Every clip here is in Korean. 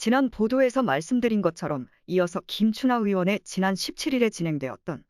지난 보도에서 말씀드린 것처럼 이어서 김춘하 의원의 지난 17일에 진행되었던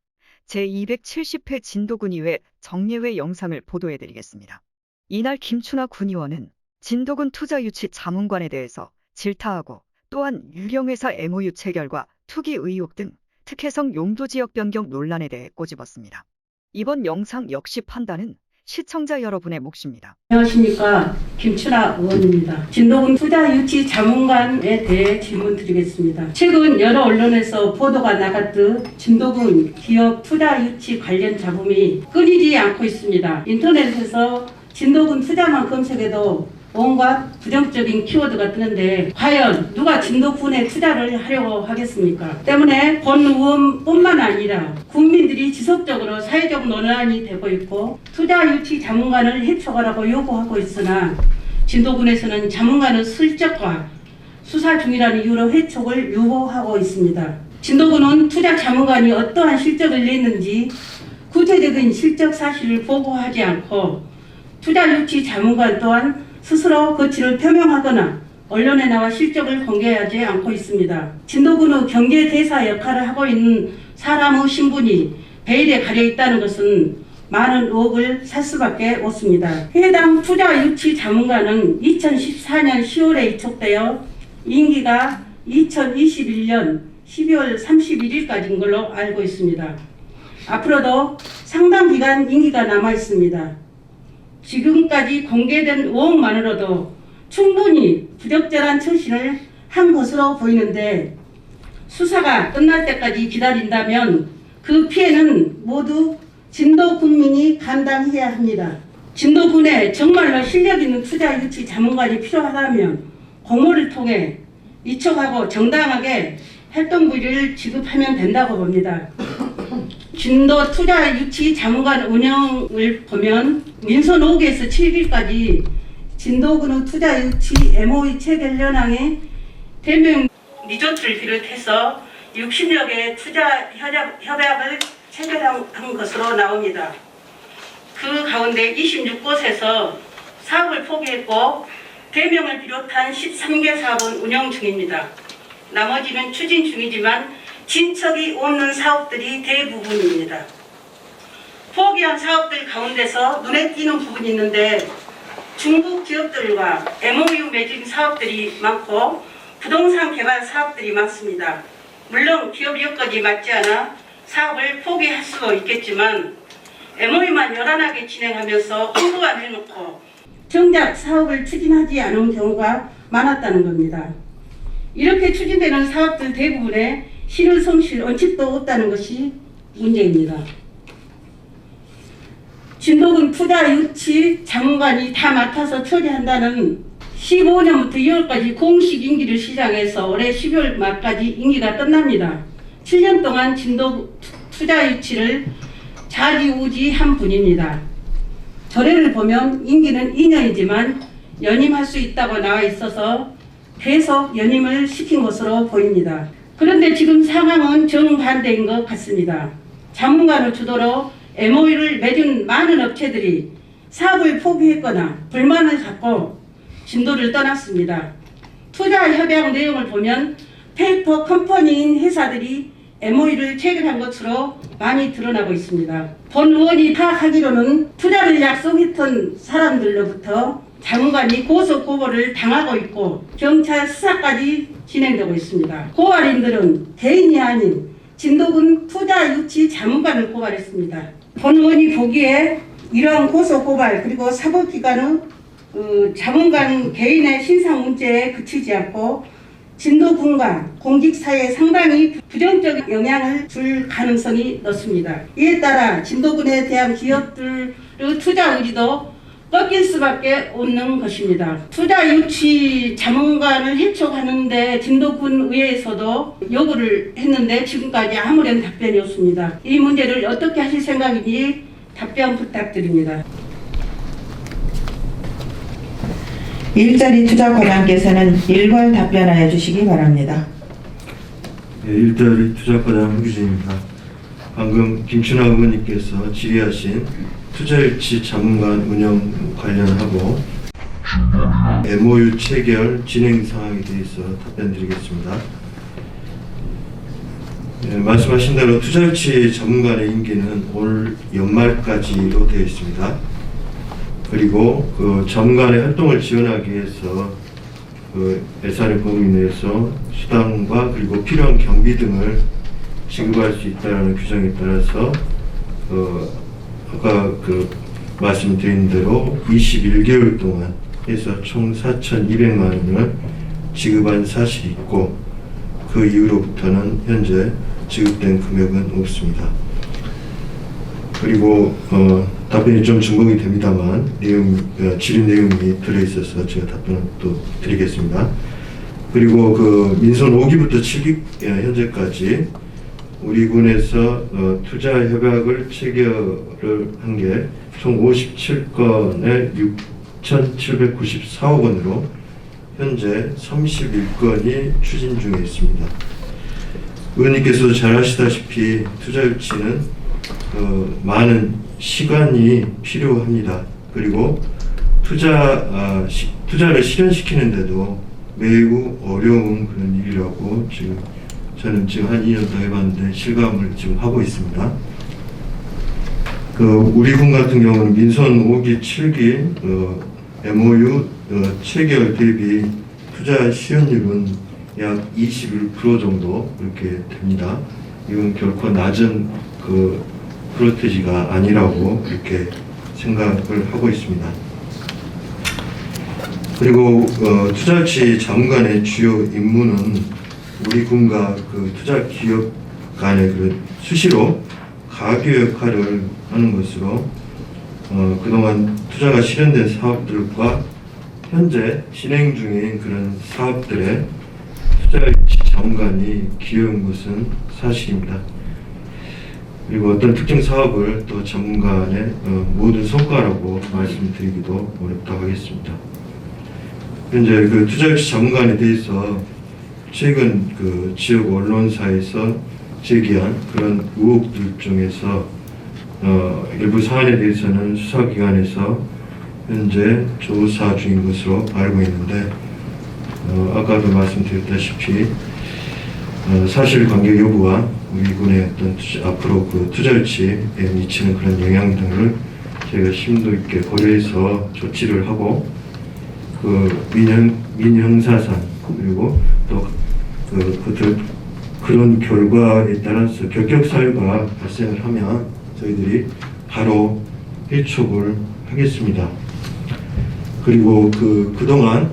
제270회 진도군의회 정례회 영상을 보도해드리겠습니다. 이날 김춘하 군의원은 진도군 투자유치 자문관에 대해서 질타하고 또한 유령회사 MOU 체결과 투기 의혹 등 특혜성 용도지역 변경 논란에 대해 꼬집었습니다. 이번 영상 역시 판단은 시청자 여러분의 몫입니다. 안녕하십니까, 김춘하 의원입니다. 진도군 투자유치 자문관에 대해 질문 드리겠습니다. 최근 여러 언론에서 보도가 나갔듯 진도군 기업 투자유치 관련 잡음이 끊이지 않고 있습니다. 인터넷에서 진도군 투자만 검색해도 온갖 부정적인 키워드가 뜨는데 과연 누가 진도군에 투자를 하려고 하겠습니까? 때문에 본 의원뿐만 아니라 국민들이 지속적으로 사회적 논란이 되고 있고 투자유치 자문관을 해촉하라고 요구하고 있으나 진도군에서는 자문관의 실적과 수사 중이라는 이유로 해촉을 유보하고 있습니다. 진도군은 투자 자문관이 어떠한 실적을 냈는지 구체적인 실적 사실을 보고하지 않고 투자유치 자문관 또한 스스로 거취를 표명하거나 언론에 나와 실적을 공개하지 않고 있습니다. 진도군의 경제대사 역할을 하고 있는 사람의 신분이 베일에 가려 있다는 것은 많은 의혹을 살 수밖에 없습니다. 해당 투자유치 자문관은 2014년 10월에 이촉되어 임기가 2021년 12월 31일까지인 걸로 알고 있습니다. 앞으로도 상당 기간 임기가 남아 있습니다. 지금까지 공개된 의혹만으로도 충분히 부적절한 처신을 한 것으로 보이는데 수사가 끝날 때까지 기다린다면 그 피해는 모두 진도 군민이 감당해야 합니다. 진도군에 정말로 실력 있는 투자 유치 자문관이 필요하다면 공모를 통해 이촉하고 정당하게 활동비를 지급하면 된다고 봅니다. 진도 투자 유치 자문관 운영을 보면 민선 5개에서 7일까지 진도군의 투자 유치 MOU 체결 현황에 대명 리조트를 비롯해서 60여 개의 투자 협약을 체결한 것으로 나옵니다. 그 가운데 26곳에서 사업을 포기했고 대명을 비롯한 13개 사업은 운영 중입니다. 나머지는 추진 중이지만 진척이 없는 사업들이 대부분입니다. 포기한 사업들 가운데서 눈에 띄는 부분이 있는데 중국 기업들과 MOU 맺은 사업들이 많고 부동산 개발 사업들이 많습니다. 물론 기업 여건이 맞지 않아 사업을 포기할 수도 있겠지만 MOU만 요란하게 진행하면서 홍보 안 해놓고 정작 사업을 추진하지 않은 경우가 많았다는 겁니다. 이렇게 추진되는 사업들 대부분에 실효 성실 원칙도 없다는 것이 문제입니다. 진도군 투자 유치 자문관이 다 맡아서 처리한다는 15년부터 2월까지 공식 임기를 시작해서 올해 12월 말까지 임기가 끝납니다. 7년 동안 진도 투자 유치를 좌지우지한 분입니다. 조례를 보면 임기는 2년이지만 연임할 수 있다고 나와 있어서 계속 연임을 시킨 것으로 보입니다. 그런데 지금 상황은 정반대인 것 같습니다. 자문관을 주도로 MOU를 맺은 많은 업체들이 사업을 포기했거나 불만을 갖고 진도를 떠났습니다. 투자 협약 내용을 보면 페이퍼 컴퍼니인 회사들이 MOU를 체결한 것으로 많이 드러나고 있습니다. 본 의원이 파악하기로는 투자를 약속했던 사람들로부터 자문관이 고소고발을 당하고 있고 경찰 수사까지 진행되고 있습니다. 고발인들은 개인이 아닌 진도군 투자 유치 자문관을 고발했습니다. 본 의원이 보기에 이러한 고소고발 그리고 사법기관의 자문관 개인의 신상 문제에 그치지 않고 진도군과 공직사회에 상당히 부정적 영향을 줄 가능성이 높습니다. 이에 따라 진도군에 대한 기업들의 투자 의지도 꺾일 수밖에 없는 것입니다. 투자 유치 자문관을 해촉하는데 진도군 의회에서도 요구를 했는데 지금까지 아무런 답변이 없습니다. 이 문제를 어떻게 하실 생각인지 답변 부탁드립니다. 일자리 투자 과장께서는 일괄 답변하여 주시기 바랍니다. 네, 일자리 투자 과장 홍규진입니다. 방금 김춘하 의원님께서 질의하신 투자유치 자문관 운영 관련하고 MOU 체결 진행 상황에 대해서 답변드리겠습니다. 말씀하신 대로 투자유치 전문가의 임기는 올 연말까지로 되어 있습니다. 그리고 그 전문가의 활동을 지원하기 위해서 그 예산의 범위 내에서 수당과 그리고 필요한 경비 등을 지급할 수 있다는 규정에 따라서 아까 말씀드린 대로 21개월 동안 해서 총 4,200만 원을 지급한 사실이 있고 그 이후로부터는 현재 지급된 금액은 없습니다. 그리고 답변이 좀 중복이 됩니다만 질의 내용이 들어있어서 제가 답변을 또 드리겠습니다. 그리고 그 민선 5기부터 7기 현재까지 우리 군에서 투자 협약을 체결을 한 게 총 57건에 6,794억 원으로 현재 31건이 추진 중에 있습니다. 의원님께서도 잘 아시다시피 투자 유치는 많은 시간이 필요합니다. 그리고 투자를 실현시키는데도 매우 어려운 그런 일이라고 저는 지금 한 2년 더 해봤는데 실감을 지금 하고 있습니다. 우리 군 같은 경우는 민선 5기, 7기 MOU 체결 대비 투자 시현율은 약 21% 정도 그렇게 됩니다. 이건 결코 낮은 프로테지가 아니라고 이렇게 생각을 하고 있습니다. 그리고 투자유치 자문관의 주요 임무는 우리 군과 투자 기업 간의 수시로 가교 역할을 하는 것으로 그동안 투자가 실현된 사업들과 현재 진행 중인 그런 사업들에 투자유치 자문관이 기여한 것은 사실입니다. 그리고 어떤 특정 사업을 또 전문가의 모든 성과라고 말씀드리기도 어렵다고 하겠습니다. 현재 투자유치 자문관에 대해서 최근 지역 언론사에서 제기한 그런 의혹들 중에서 일부 사안에 대해서는 수사기관에서 현재 조사 중인 것으로 알고 있는데 아까도 말씀드렸다시피 사실관계 여부와 우리 군의 어떤 앞으로 투자유치에 미치는 그런 영향 등을 저희가 심도 있게 고려해서 조치를 하고 민형사상 그리고 또 그런 결과에 따라서 결격 사유가 발생을 하면 저희들이 바로 해촉을 하겠습니다. 그리고 그동안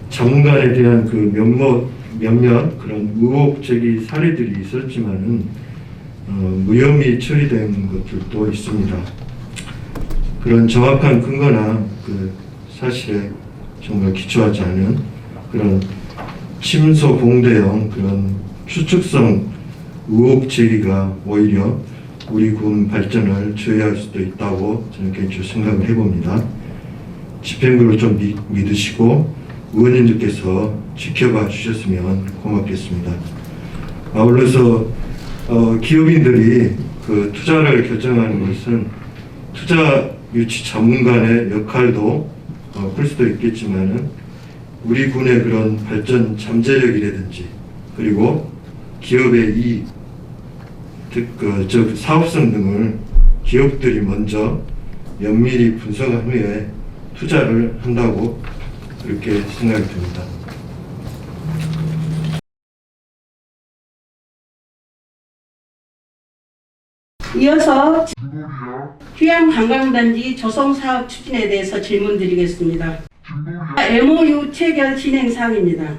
자문관에 대한 몇몇 그런 의혹 제기 사례들이 있었지만은 무혐의 처리된 것들도 있습니다. 그런 정확한 근거나 사실에 정말 기초하지 않은 그런 침소봉대형 그런 추측성 의혹 제기가 오히려 우리 군 발전을 저해할 수도 있다고 저는 개인적으로 생각을 해봅니다. 집행부를 좀 믿으시고 의원님들께서 지켜봐 주셨으면 고맙겠습니다. 아울러서 기업인들이 투자를 결정하는 것은 투자 유치 자문관의 역할도 클 수도 있겠지만은 우리 군의 그런 발전 잠재력이라든지 그리고 기업의 이 사업성 등을 기업들이 먼저 면밀히 분석한 후에 투자를 한다고 그렇게 생각이 듭니다. 이어서 휴양관광단지 조성사업 추진에 대해서 질문드리겠습니다. MOU 체결 진행 사항입니다.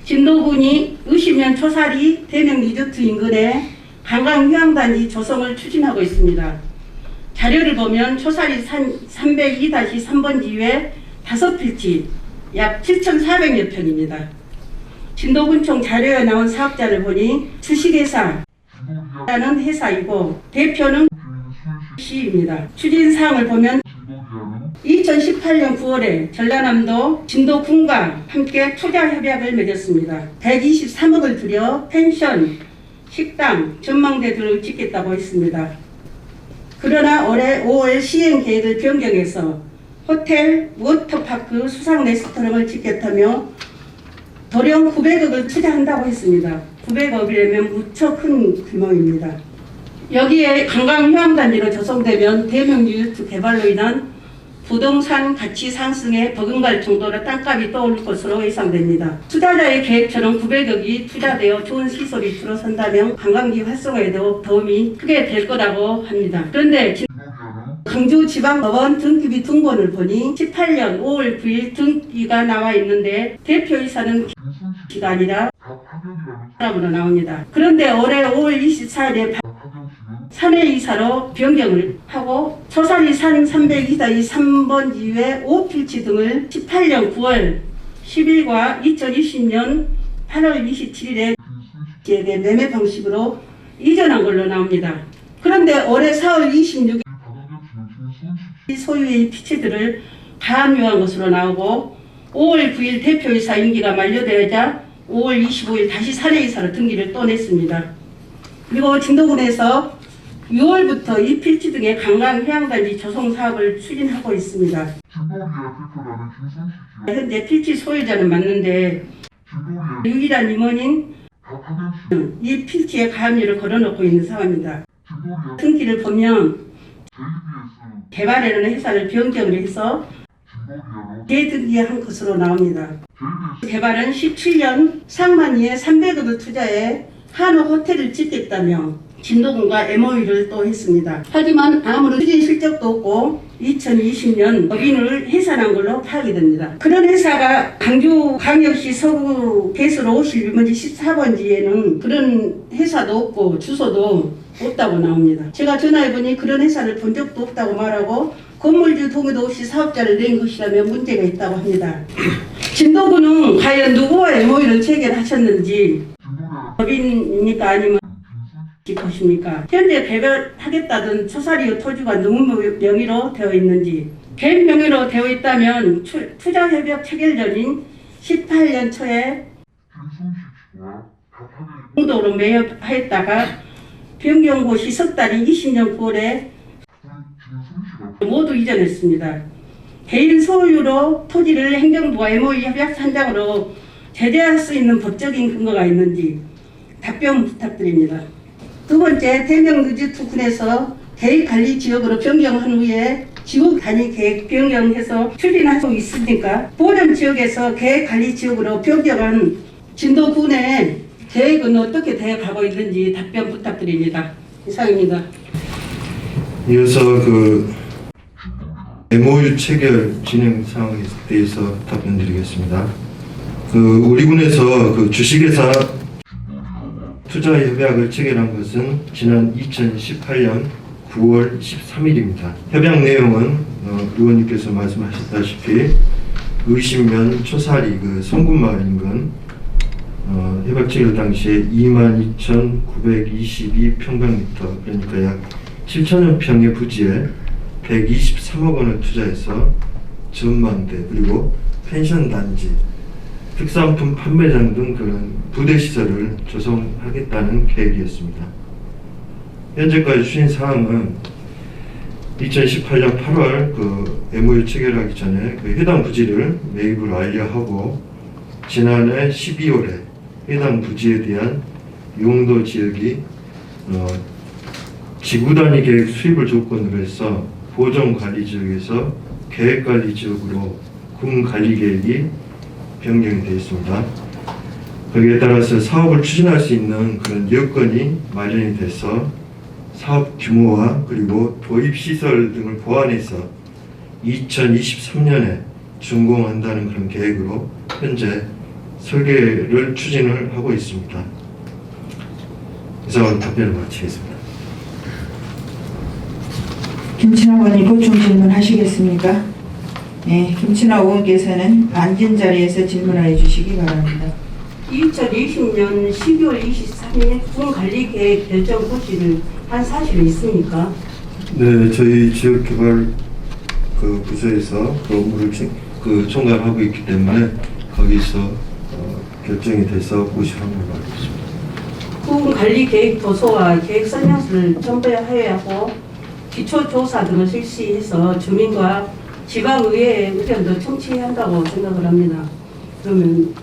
진도군이 의심면 초사리 대명 리조트 인근에 관광휴양단지 조성을 추진하고 있습니다. 자료를 보면 초사리 302-3번지에 5필지 약 7,400여 평입니다. 진도군청 자료에 나온 사업자를 보니 주식회사라는 회사이고 대표는 시입니다. 추진사항을 보면 2018년 9월에 전라남도 진도군과 함께 투자협약을 맺었습니다. 123억을 들여 펜션, 식당, 전망대 등을 짓겠다고 했습니다. 그러나 올해 5월 시행계획을 변경해서 호텔, 워터파크, 수상 레스토랑을 짓겠다며 도령 900억을 투자한다고 했습니다. 900억이라면 무척 큰 규모입니다. 여기에 관광휴양단지로 조성되면 대명유휴 개발로 인한 부동산 가치 상승에 버금갈 정도로 땅값이 떠오를 것으로 예상됩니다. 투자자의 계획처럼 900억이 투자되어 좋은 시설이 들어선다면 관광지 활성화에도 도움이 크게 될 거라고 합니다. 그런데 강주지방법원 등기비 등본을 보니 18년 5월 9일 등기가 나와 있는데 대표이사는 기가 아니라 사람으로 나옵니다. 그런데 올해 5월 24일에 사내이사로 변경을 하고 초사리 산 302-3번지회 5필지 등을 18년 9월 10일과 2020년 8월 27일에 매매 방식으로 이전한 걸로 나옵니다. 그런데 올해 4월 26일 소유의 피치들을 가압류한 것으로 나오고 5월 9일 대표이사 임기가 만료되자 5월 25일 다시 사내이사로 등기를 또 냈습니다. 그리고 진도군에서 6월부터 이 필지 등의 관광휴양단지 조성 사업을 추진하고 있습니다. 현재 필지 소유자는 맞는데 유일한 임원인 이 필지에 가압류를 걸어놓고 있는 상황입니다. 등기를 보면 개발하는 회사를 변경을 해서 재등기한 것으로 나옵니다. 개발은 17년 상만리에 300억을 투자해 한우 호텔을 짓겠다며 진도군과 MOU를 또 했습니다. 하지만 아무런 추진 실적도 없고 2020년 법인을 해산한 걸로 파악이 됩니다. 그런 회사가 강주광역시 서구 개수로 51번지 14번지에는 그런 회사도 없고 주소도 없다고 나옵니다. 제가 전화해보니 그런 회사를 본 적도 없다고 말하고 건물주 동의도 없이 사업자를 낸 것이라면 문제가 있다고 합니다. 진도군은 과연 누구와 MOU를 체결하셨는지 법인입니까 아니면 것입니까? 현재 개발하겠다던 초사리의 토지가 누구 명의로 되어 있는지 개인 명의로 되어 있다면 투자협약 체결 전인 18년 초에 공동으로 매입하였다가 변경고시 석 달인 20년 9월에 모두 이전했습니다. 개인 소유로 토지를 행정부와 MOU 협약 산장으로 제재할 수 있는 법적인 근거가 있는지 답변 부탁드립니다. 두 번째, 대명유지2군에서 계획관리지역으로 변경한 후에 지구 단위 계획 변경해서 추진할 수 있으니까 보전지역에서 계획관리지역으로 변경한 진도군의 계획은 어떻게 되어가고 있는지 답변 부탁드립니다. 이상입니다. 이어서 MOU 체결 진행 상황에 대해서 답변드리겠습니다. 우리 군에서 주식회사 투자협약을 체결한 것은 지난 2018년 9월 13일입니다. 협약 내용은 의원님께서 말씀하셨다시피 의심면 초사리 성군마을 인근 협약 체결 당시에 22,922평방미터 그러니까 약 7천여 평의 부지에 123억 원을 투자해서 전망대 그리고 펜션 단지 특산품 판매장 등 그런 부대 시설을 조성하겠다는 계획이었습니다. 현재까지 추진 사항은 2018년 8월 MOU 체결하기 전에 해당 부지를 매입을 완료하고 지난해 12월에 해당 부지에 대한 용도 지역이 지구 단위 계획 수립을 조건으로 해서 보존관리지역에서 계획관리지역으로 군관리계획이 변경이 되어 있습니다. 거기에 따라서 사업을 추진할 수 있는 그런 여건이 마련이 돼서 사업 규모와 그리고 도입시설 등을 보완해서 2023년에 준공한다는 그런 계획으로 현재 설계를 추진을 하고 있습니다. 이상으로 답변을 마치겠습니다. 김춘하 의원님 보충 질문 하시겠습니까? 네, 김춘하 의원께서는 앉은 자리에서 질문하여 주시기 바랍니다. 2020년 12월 23일 군관리계획 결정 고시를 한 사실이 있습니까? 네, 저희 지역개발 부서에서 업무를 총괄하고 있기 때문에 거기서 결정이 돼서 고시한 걸로 알고 있습니다. 군관리계획 도서와 계획 설명서를 첨부하여야 하고 기초조사 등을 실시해서 주민과 지방의회의 의견도 청취해야 한다고 생각을 합니다. 그러면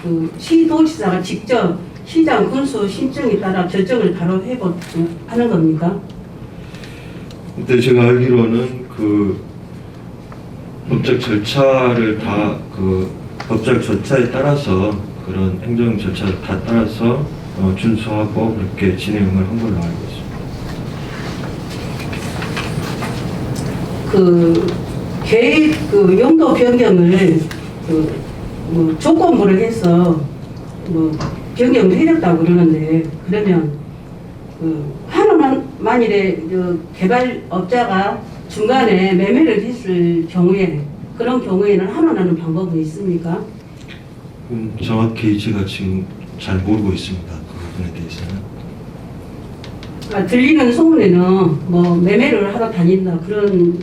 그 시도지사가 직접 시장 군수 신청에 따라 결정을 바로 하는 겁니까? 근데 제가 알기로는 그 법적 절차를 다 그 법적 절차에 따라서 그런 행정 절차를 다 따라서 준수하고 그렇게 진행을 한 걸로 알고 있습니다. 그 계획 그 용도 변경을 뭐 조건부를 해서 뭐 변경을 해줬다고 그러는데 그러면 하루만 만일에 그 개발업자가 중간에 매매를 했을 경우에 그런 경우에는 환원하는 방법이 있습니까? 정확히 제가 지금 잘 모르고 있습니다. 그 부분에 대해서는. 들리는 소문에는 뭐 매매를 하러 다닌다 그런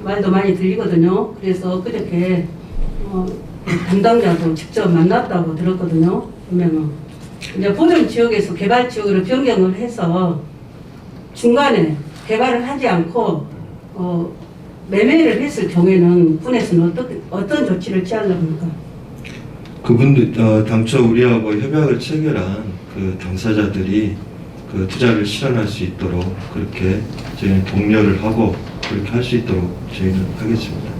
말도 많이 들리거든요. 그래서 그렇게 담당자도 직접 만났다고 들었거든요. 그러면 이제 보존 지역에서 개발 지역으로 변경을 해서 중간에 개발을 하지 않고 매매를 했을 경우에는 군에서는 어떤 조치를 취하려고 합니까? 그분들 당초 우리하고 협약을 체결한 그 당사자들이 그 투자를 실현할 수 있도록 그렇게 저희는 독려를 하고 그렇게 할 수 있도록 저희는 하겠습니다.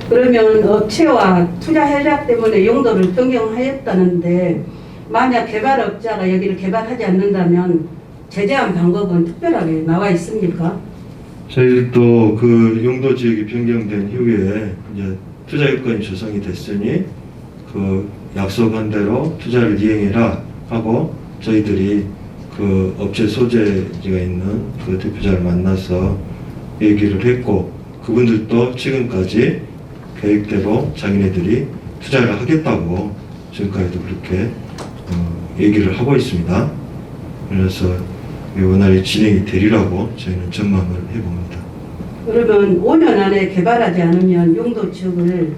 그러면 업체와 투자 협약 때문에 용도를 변경하였다는데 만약 개발업자가 여기를 개발하지 않는다면 제재한 방법은 특별하게 나와 있습니까? 저희도 그 용도 지역이 변경된 이후에 이제 투자 요건이 조성이 됐으니 그 약속한 대로 투자를 이행해라 하고 저희들이 그 업체 소재지가 있는 그 대표자를 만나서 얘기를 했고 그분들도 지금까지 계획대로 자기네들이 투자를 하겠다고 지금까지도 그렇게 얘기를 하고 있습니다. 그래서 원활히 진행이 되리라고 저희는 전망을 해봅니다. 그러면 5년 안에 개발하지 않으면 용도 지역을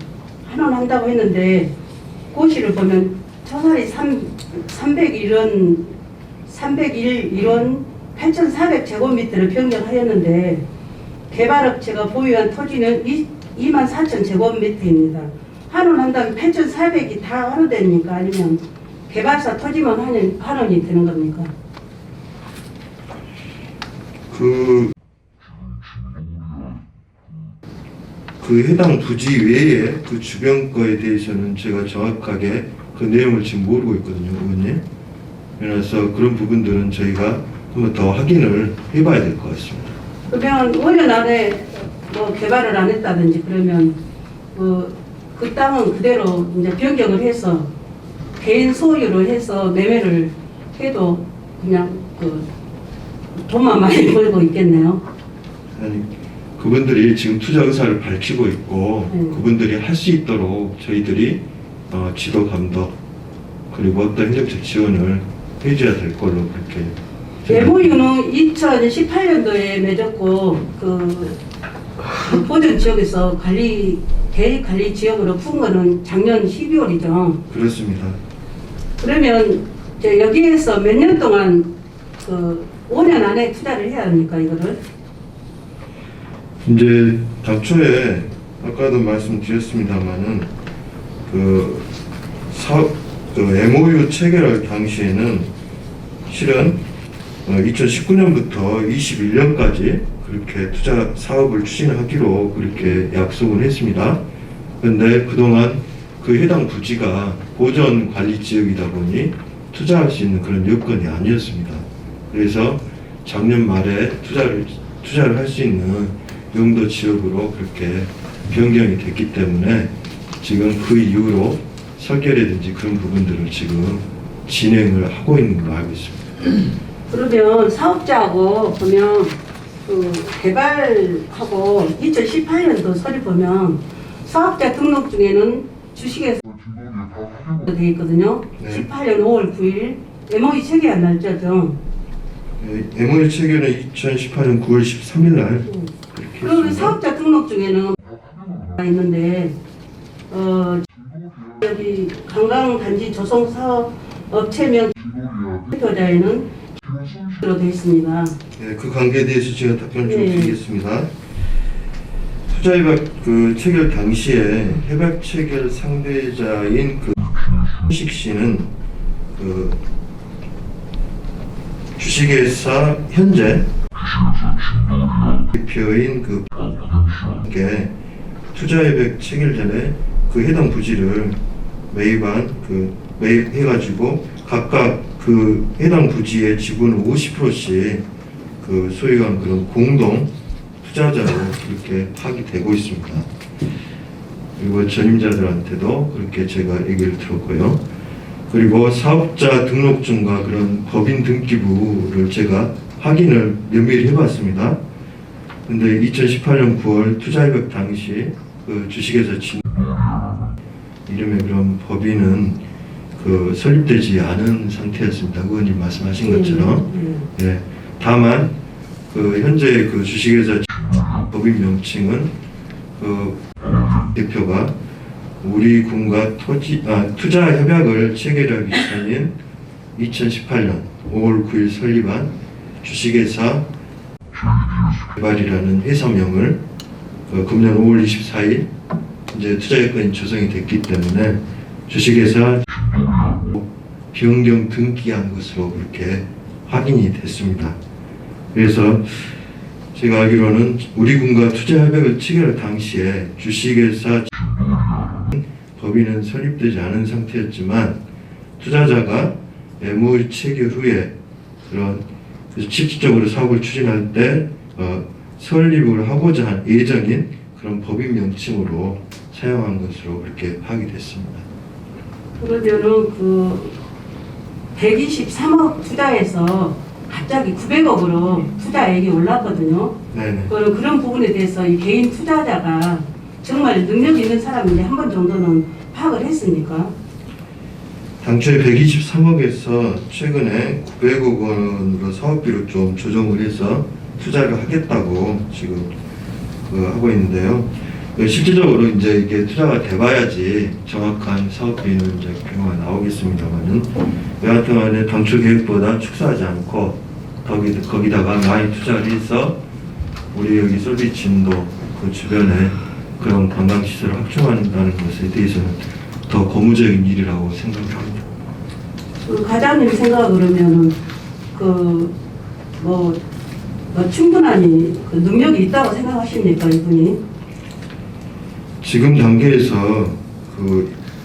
환원한다고 했는데 고시를 보면 처살이 301원 8,400제곱미터를 변경하였는데 개발업체가 보유한 토지는 24,000제곱미터입니다. 환원한다면 8,400이 다 환원됩니까? 아니면 개발사 토지만 환원이 되는 겁니까? 그 해당 부지 외에 그 주변 거에 대해서는 제가 정확하게 그 내용을 지금 모르고 있거든요, 의원님. 그래서 그런 부분들은 저희가 한번 더 확인을 해봐야 될 것 같습니다. 그러면 5년 안에 뭐 개발을 안 했다든지 그러면 그 땅은 그대로 이제 변경을 해서 개인 소유로 해서 매매를 해도 그냥 돈만 많이 벌고 있겠네요. 아니, 그분들이 지금 투자 의사를 밝히고 있고 그분들이 할 수 있도록 저희들이 지도 감독 그리고 어떤 행정적 지원을 해줘야 될 걸로 그렇게. MOU는 2018년도에 맺었고 그 보전 지역에서 계획 관리 지역으로 푼 거는 작년 12월이죠. 그렇습니다. 그러면 이제 여기에서 몇 년 동안 5년 안에 투자를 해야 합니까 이거를? 이제 당초에 아까도 말씀드렸습니다만은 그 MOU 체결할 당시에는 실은 2019년부터 21년까지 그렇게 투자 사업을 추진하기로 그렇게 약속을 했습니다. 그런데 그동안 그 해당 부지가 보전 관리 지역이다 보니 투자할 수 있는 그런 여건이 아니었습니다. 그래서 작년 말에 투자를 할 수 있는 용도 지역으로 그렇게 변경이 됐기 때문에 지금 그 이후로 설계라든지 그런 부분들을 지금 진행을 하고 있는 걸로 알고 있습니다. 그러면 사업자하고 보면 개발하고 2018년도 서류 보면 사업자 등록 중에는 주식에서 돼 있거든요. 네. 18년 5월 9일 MOU 체결한 날짜죠. MOU 체결은 2018년 9월 13일 날 그렇게 그러면 했습니다. 사업자 등록 중에는 있는데 여기 관광단지 조성 사업 업체명 대표자에는 로 되어 있습니다. 네, 그 관계에 대해서 제가 답변을 좀 네. 드리겠습니다. 투자협약 그 체결 당시에 협약 체결 상대자인 그 손식 씨는 그 주식회사 현재 대표인 그 게 투자협약 체결 전에 그 해당 부지를 매입해가지고 각각 그 해당 부지의 지분을 50%씩 그 소유한 그런 공동 투자자로 그렇게 파기되고 있습니다. 그리고 전임자들한테도 그렇게 제가 얘기를 들었고요. 그리고 사업자 등록증과 그런 법인 등기부를 제가 확인을 면밀히 해봤습니다. 근데 2018년 9월 투자협약 당시 그 주식회사 이름의 그런 법인은 그 설립되지 않은 상태였습니다. 의원님 말씀하신 것처럼. 예. 다만 그 현재 그 주식회사 법인 명칭은 그 대표가 우리 군과 투자 협약을 체결하기 전인 2018년 5월 9일 설립한 주식회사 개발이라는 회사명을 금년 5월 24일 이제 투자요건이 조성이 됐기 때문에 주식회사 변경 등기한 것으로 그렇게 확인이 됐습니다. 그래서 제가 알기로는 우리 군과 투자협약을 체결할 당시에 주식회사 법인은 설립되지 않은 상태였지만 투자자가 MOU 체결 후에 그런 실질적으로 사업을 추진할 때 설립을 하고자 한 예정인 그런 법인 명칭으로 사용한 것으로 그렇게 파악됐습니다. 그러면은 그 123억 투자해서 갑자기 900억으로 투자액이 올랐거든요. 네네. 그런 부분에 대해서 이 개인 투자자가 정말 능력 있는 사람인지 한 번 정도는 파악을 했습니까? 당초에 123억에서 최근에 900억 원으로 사업비를 좀 조정을 해서 투자를 하겠다고 지금 하고 있는데요. 실질적으로 이제 이게 투자가 돼봐야지 정확한 사업비는 이제 규모가 나오겠습니다만은 여하튼간에 당초 계획보다 축소하지 않고 거기다가 많이 투자를 해서 우리 여기 솔비진도 그 주변에 그런 관광시설을 확충한다는 것에 대해서는 더 고무적인 일이라고 생각합니다. 그 과장님 생각 그러면은 충분한 그 능력이 있다고 생각하십니까, 이분이? 지금 단계에서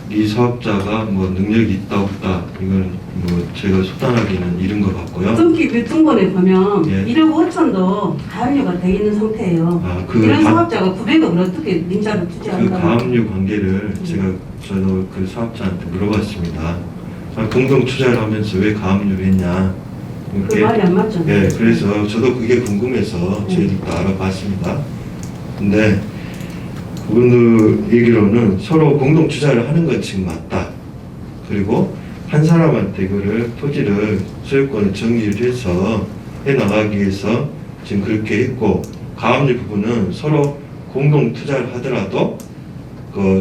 이 사업자가 뭐 능력이 있다 없다 이건 뭐 제가 속단하기는 이른 것 같고요. 등기 묘등본에 보면 예. 1억 5천도 가압류가 돼 있는 상태예요. 이런 사업자가 900억을 어떻게 민자로 그 투자한다? 가압류 관계를 저도 그 사업자한테 물어봤습니다. 공동 투자를 하면서 왜 가압류를 했냐? 그 말이 안 맞잖아요. 예, 그래서 저도 그게 궁금해서 저희들도 알아봤습니다. 근데 그분들 얘기로는 서로 공동 투자를 하는 건 지금 맞다. 그리고 한 사람한테 토지를 소유권을 정리를 해서 해나가기 위해서 지금 그렇게 했고, 가압류 부분은 서로 공동 투자를 하더라도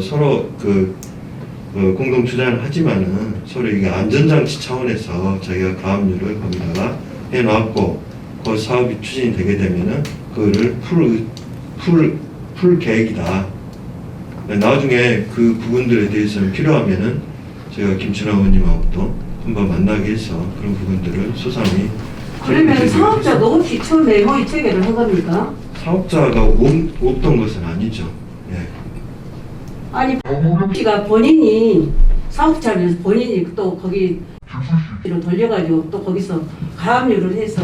서로 공동 투자를 하지만은 서로 이게 안전장치 차원에서 자기가 가압류를 거기다가 해놨고 그 사업이 추진이 되게 되면은 그거를 풀 계획이다. 나중에 그 부분들에 대해서는 필요하면은 제가 김춘하 의원님하고도 한번 만나게 해서 그런 부분들을 소상히 그러면 사업자가 혹시 처음에 MOU 체결을 한 겁니까? 사업자가 없던 것은 아니죠. 예. 아니, 씨가 본인이 사업자면서 본인이 또 거기 돌려가지고 또 거기서 가압류를 해서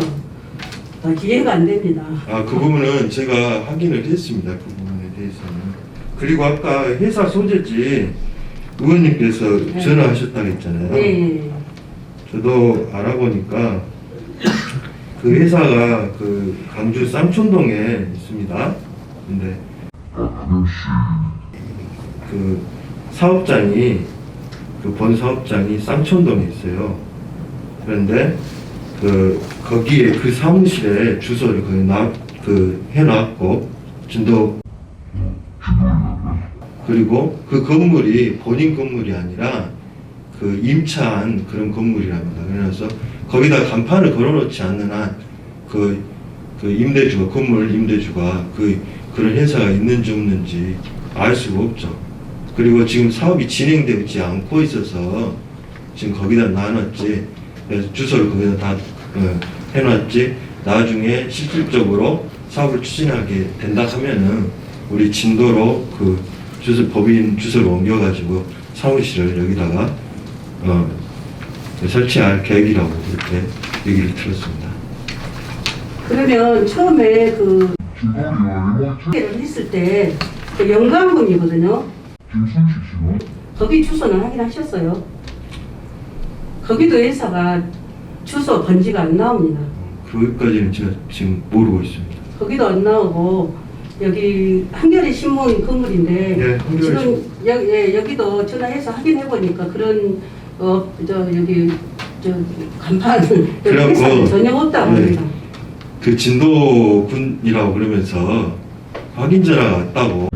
이해가 안 됩니다. 그 부분은 제가 확인을 했습니다. 그 부분에 대해서는. 그리고 아까 회사 소재지 의원님께서 전화하셨다고 했잖아요. 네. 저도 알아보니까 그 회사가 그 강주 쌍촌동에 있습니다. 근데 그 사업장이 본 사업장이 쌍촌동에 있어요. 그런데 거기에 그 사무실에 주소를 해놨고 진도 그리고 그 건물이 본인 건물이 아니라 임차한 그런 건물이랍니다. 그래서 거기다 간판을 걸어놓지 않는 한 건물 임대주가 그 그런 회사가 있는지 없는지 알 수가 없죠. 그리고 지금 사업이 진행되지 않고 있어서 지금 거기다 놔놨지, 그래서 주소를 거기다 다 해놨지, 나중에 실질적으로 사업을 추진하게 된다 하면은 우리 진도로 그 주소, 법인 주소를 옮겨가지고 사무실을 여기다가 설치할 계획이라고 그렇게 얘기를 들었습니다. 그러면 처음에 그 를 했을 때 그 영광군이거든요. 거기 주소는 확인하셨어요? 거기도 회사가 주소 번지가 안 나옵니다. 그것까지는 제가 지금 모르고 있습니다. 거기도 안 나오고 여기 한겨레 신문 건물인데 네, 한겨레 지금 여기도 전화해서 확인해 보니까 그런 여기 간판 여기 그래갖고, 회사는 전혀 없다고 네. 합니다. 그 진도군이라고 그러면서 확인 전화가 왔다고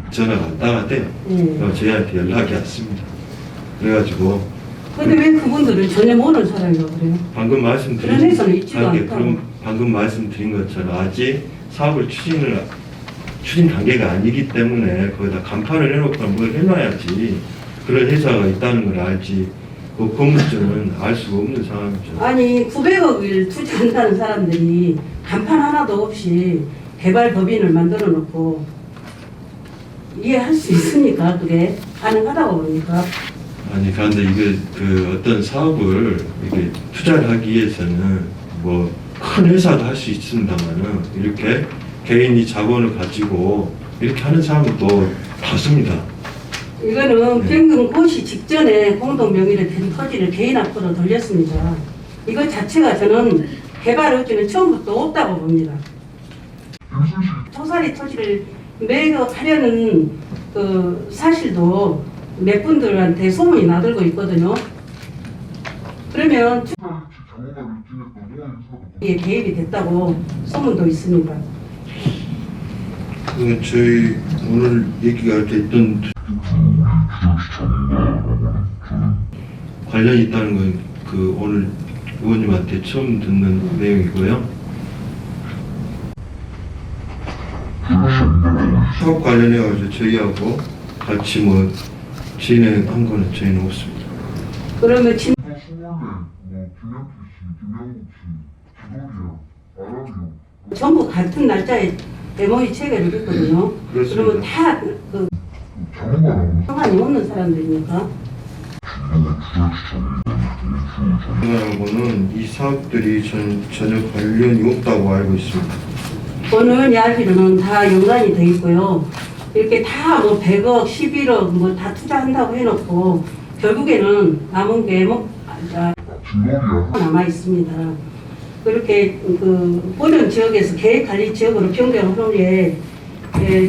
전화가 왔다가 돼요. 저희한테 연락이 왔습니다. 그래가지고 근데 왜 그분들은 전혀 모르는 사람이라고 그래요? 방금 그런 회사는 있지도 않다고. 그럼 방금 말씀드린 것처럼 아직 사업을 추진 단계가 아니기 때문에 거기다 간판을 해놓고 뭘 해놔야지 그런 회사가 있다는 걸 알지, 그 건물주는 알 수가 없는 상황이죠. 아니 900억을 투자한다는 사람들이 간판 하나도 없이 개발 법인을 만들어 놓고 이해할 수 있습니까? 그게 가능하다고 봅니까? 아니 그런데 이게 그 어떤 사업을 이렇게 투자를 하기 위해서는 뭐 큰 회사도 할 수 있습니다만은 이렇게 개인이 자본을 가지고 이렇게 하는 사람도 많습니다. 이거는 네. 변경 고시 직전에 공동 명의로 된 토지를 개인 앞으로 돌렸습니다. 이거 자체가 저는 개발 의지는 처음부터 없다고 봅니다. 토사리 토지를 매각하려는 그 사실도 몇 분들한테 소문이 나들고 있거든요. 그러면 예, 개입이 됐다고 소문도 있습니다. 그 저희 오늘 얘기가 됐던 관련이 있다는 건 그 오늘 의원님한테 처음 듣는 내용이고요. 사업 관련해가지고 저희하고 같이 뭐 진행한 거는 저희는 없습니다. 그러면 진 전부 같은 날짜에 MOU 체결을 했거든요. 그렇습니다. 그러면 다그 상관이 없는 사람들입니까? 하고는 이 사업들이 전혀 관련이 없다고 알고 있습니다. 저는 이야기로는 다 연관이 돼 있고요. 이렇게 다 뭐 100억, 11억 뭐 다 투자한다고 해놓고 결국에는 남은 게 남아 있습니다. 그렇게 그 보전 지역에서 계획 관리 지역으로 변경한 후에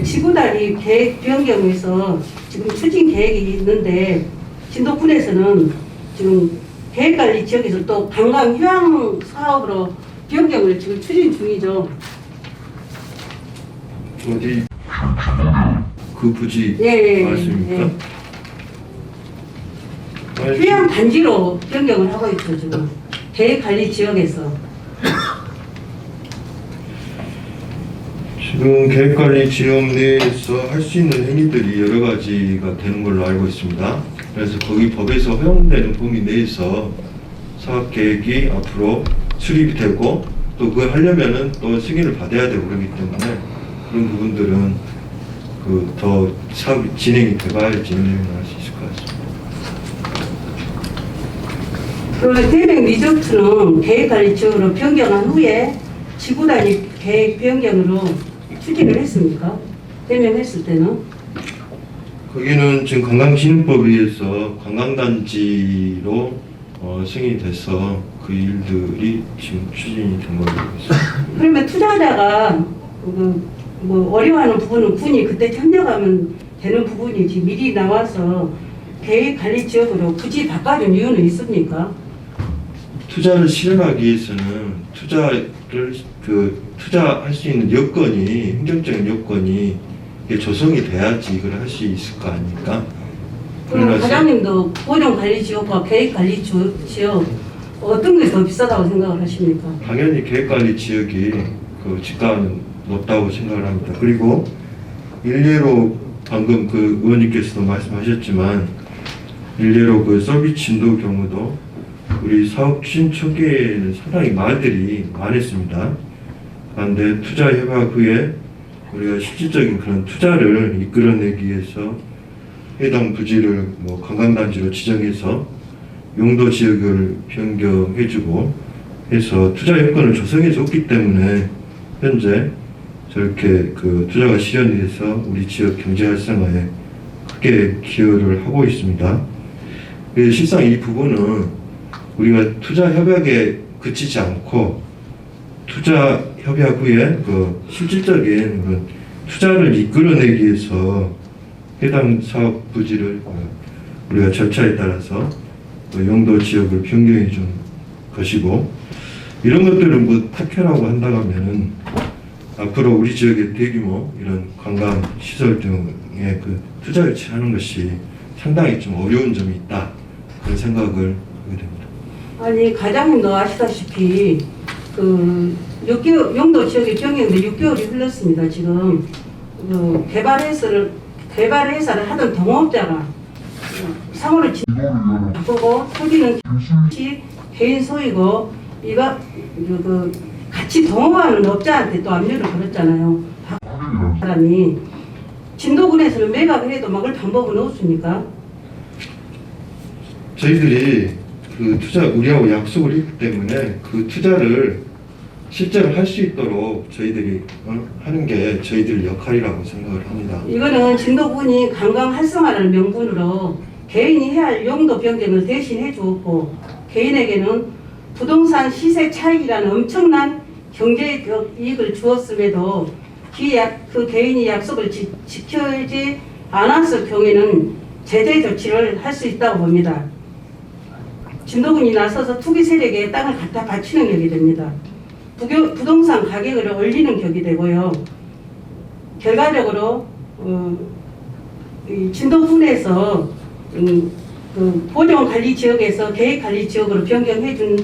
지구 단위 계획 변경에서 지금 추진 계획이 있는데 진도군에서는 지금 계획 관리 지역에서 또 관광 휴양 사업으로 변경을 지금 추진 중이죠. 어디 그 부지 예, 맞습니까? 아니, 휴양 단지로 변경을 하고 있죠 지금 계획 관리 지역에서. 지금 계획관리 지역 내에서 할 수 있는 행위들이 여러 가지가 되는 걸로 알고 있습니다. 그래서 거기 법에서 허용되는 범위 내에서 사업 계획이 앞으로 수립이 되고 또 그걸 하려면은 또 승인을 받아야 되고 그러기 때문에 그런 부분들은 그 더 사업이 진행이 돼봐야 진행을 할 수 있을 것 같습니다. 그러면 대백 리조트는 계획 관리 지역으로 변경한 후에 지구 단위 계획 변경으로 추진을 했습니까? 대명했을 때는? 거기는 지금 관광진흥법에 의해서 관광단지로 승인이 돼서 그 일들이 지금 추진이 된 걸로 알고 있습니다. 그러면 투자자가 뭐 어려워하는 부분은 군이 그때 협력하면 되는 부분이지 미리 나와서 계획 관리 지역으로 굳이 바꿔준 이유는 있습니까? 투자를 실현하기 위해서는 투자할 수 있는 여건이, 행정적인 여건이 이게 조성이 돼야지 이걸 할 수 있을 거 아닙니까? 그럼 과장님도 보존 관리 지역과 계획 관리 지역 어떤 게 더 비싸다고 생각을 하십니까? 당연히 계획관리 지역이 그 집가는 높다고 생각을 합니다. 그리고 일례로 방금 그 의원님께서도 말씀하셨지만 일례로 그 서비스 진도 경우도 우리 사업 추진 초기에는 상당히 말들이 많았습니다. 그런데 투자 협약 후에 우리가 실질적인 그런 투자를 이끌어내기 위해서 해당 부지를 뭐 관광단지로 지정해서 용도 지역을 변경해주고 해서 투자 여건을 조성해 줬기 때문에 현재 저렇게 그 투자가 실현이 돼서 우리 지역 경제 활성화에 크게 기여를 하고 있습니다. 실상 이 부분은 우리가 투자 협약에 그치지 않고 투자 협약 후에 그 실질적인 그 투자를 이끌어내기 위해서 해당 사업 부지를 우리가 절차에 따라서 용도 지역을 변경해 준 것이고, 이런 것들을 뭐 특혜라고 한다고 하면은 앞으로 우리 지역의 대규모 이런 관광 시설 등에 그 투자 유치하는 것이 상당히 좀 어려운 점이 있다, 그런 생각을 하게 됩니다. 아니, 과장님도 아시다시피 그 6개월 용도 지역의 변경인데 6개월이 흘렀습니다. 지금 그 개발 회사를 하던 동업자가 상호를 바꾸고 토지는 개인 소유고, 이거 그 같이 동업하는 업자한테 또 압류를 걸었잖아요. 사람이 진도군에서는 매각을 해도 막을 방법은 없습니까? 저희들이 그 투자 우리하고 약속을 했기 때문에 그 투자를 실제로 할 수 있도록 저희들이 하는 게 저희들 역할이라고 생각을 합니다. 이거는 진도군이 관광 활성화라는 명분으로 개인이 해야 할 용도 변경을 대신 해주었고, 개인에게는 부동산 시세 차익이라는 엄청난 경제적 이익을 주었음에도 그 개인이 약속을 지켜지 않았을 경우에는 제재 조치를 할 수 있다고 봅니다. 진도군이 나서서 투기 세력에 땅을 갖다 바치는 격이 됩니다. 부동산 가격을 올리는 격이 되고요. 결과적으로 이 진도군에서 그 보존관리지역에서 계획관리지역으로 변경해준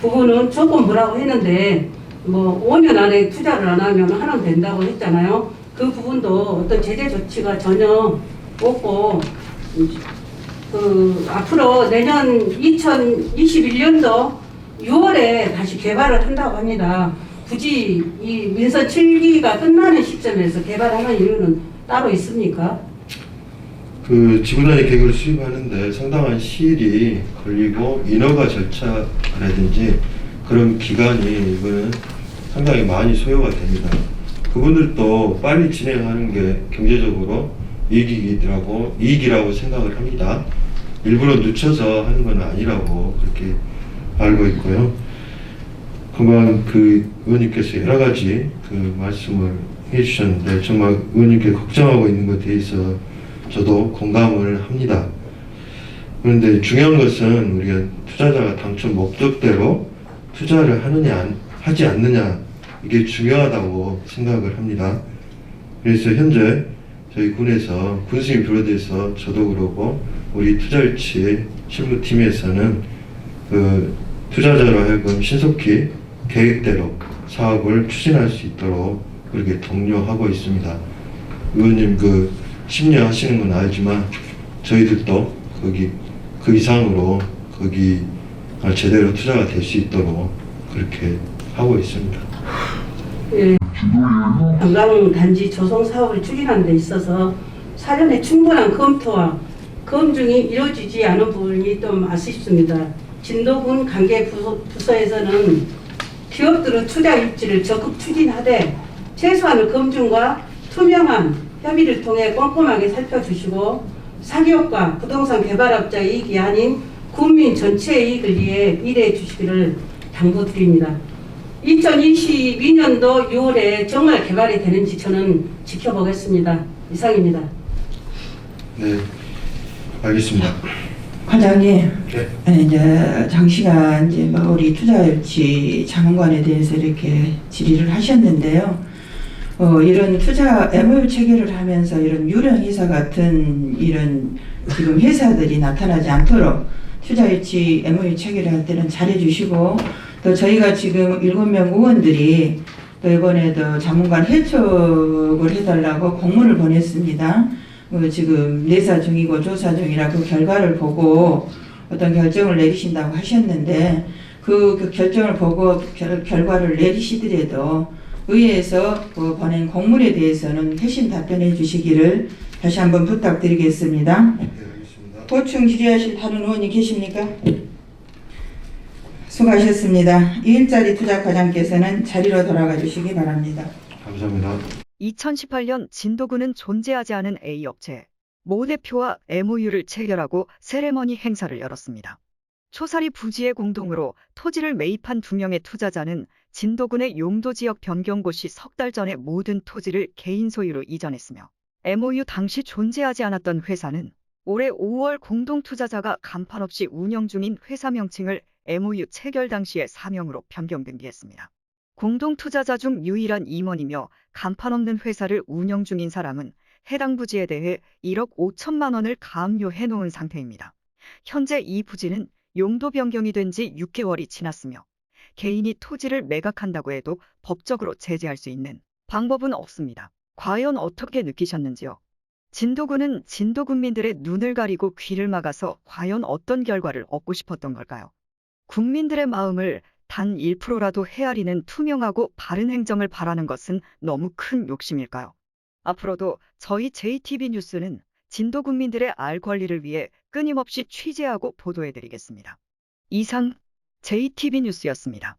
부분은 조금 뭐라고 했는데, 뭐 5년 안에 투자를 안 하면 하면 된다고 했잖아요. 그 부분도 어떤 제재 조치가 전혀 없고, 그 앞으로 내년 2021년도 6월에 다시 개발을 한다고 합니다. 굳이 이 민선 7기가 끝나는 시점에서 개발하는 이유는 따로 있습니까? 그 지구단위 계획을 수립하는데 상당한 시일이 걸리고 인허가 절차라든지 그런 기간이 이거는 상당히 많이 소요가 됩니다. 그분들도 빨리 진행하는 게 경제적으로 이익이라고 생각을 합니다. 일부러 늦춰서 하는 건 아니라고 그렇게 알고 있고요. 그만 그 의원님께서 여러 가지 그 말씀을 해주셨는데 정말 의원님께 걱정하고 있는 것에 대해서 저도 공감을 합니다. 그런데 중요한 것은 우리가 투자자가 당초 목적대로 투자를 하느냐 하지 않느냐, 이게 중요하다고 생각을 합니다. 그래서 현재 저희 군에서 군수님 비롯해서 저도 그러고 우리 투자유치 실무팀에서는 그 투자자로 하여금 신속히 계획대로 사업을 추진할 수 있도록 그렇게 독려하고 있습니다. 의원님 그 심려하시는 건 알지만 저희들도 거기 그 이상으로 거기 제대로 투자가 될 수 있도록 그렇게 하고 있습니다. 예. 관광단지 조성 사업을 추진하는 데 있어서 사전에 충분한 검토와 검증이 이루어지지 않은 부분이 좀 아쉽습니다. 진도군 관계 부서에서는 기업들의 투자 입지를 적극 추진하되 최소한의 검증과 투명한 협의를 통해 꼼꼼하게 살펴주시고 사기업과 부동산 개발업자의 이익이 아닌 국민 전체의 이익을 위해 일해 주시기를 당부드립니다. 2022년도 6월에 정말 개발이 되는지 저는 지켜보겠습니다. 이상입니다. 네, 알겠습니다. 과장님, 네. 이제 장시간 이제 우리 투자유치 자문관에 대해서 이렇게 질의를 하셨는데요. 이런 투자 MOU 체결을 하면서 이런 유령 회사 같은 이런 지금 회사들이 나타나지 않도록 투자유치 MOU 체결할 때는 잘해주시고, 또 저희가 지금 7명 의원들이 또 이번에도 자문관 해촉을 해달라고 공문을 보냈습니다. 지금 내사 중이고 조사 중이라 그 결과를 보고 어떤 결정을 내리신다고 하셨는데 그 결정을 보고 결과를 내리시더라도 의회에서 그 보낸 공문에 대해서는 회신 답변해 주시기를 다시 한번 부탁드리겠습니다. 네, 알겠습니다. 보충 질의하실 다른 의원이 계십니까? 수고하셨습니다. 이일자리 투자과장께서는 자리로 돌아가 주시기 바랍니다. 감사합니다. 2018년 진도군은 존재하지 않은 A업체 모 대표와 MOU를 체결하고 세레머니 행사를 열었습니다. 초사리 부지의 공동으로 토지를 매입한 2명의 투자자는 진도군의 용도지역 변경고 시 석 달 전에 모든 토지를 개인 소유로 이전했으며 MOU 당시 존재하지 않았던 회사는 올해 5월 공동투자자가 간판 없이 운영 중인 회사 명칭을 MOU 체결 당시의 사명으로 변경 등기했습니다. 공동투자자 중 유일한 임원이며 간판 없는 회사를 운영 중인 사람은 해당 부지에 대해 1억 5천만 원을 가압류해 놓은 상태입니다. 현재 이 부지는 용도 변경이 된 지 6개월이 지났으며 개인이 토지를 매각한다고 해도 법적으로 제재할 수 있는 방법은 없습니다. 과연 어떻게 느끼셨는지요? 진도군은 진도군민들의 눈을 가리고 귀를 막아서 과연 어떤 결과를 얻고 싶었던 걸까요? 국민들의 마음을 단 1%라도 헤아리는 투명하고 바른 행정을 바라는 것은 너무 큰 욕심일까요? 앞으로도 저희 JTB 뉴스는 진도 국민들의 알 권리를 위해 끊임없이 취재하고 보도해드리겠습니다. 이상 JTB 뉴스였습니다.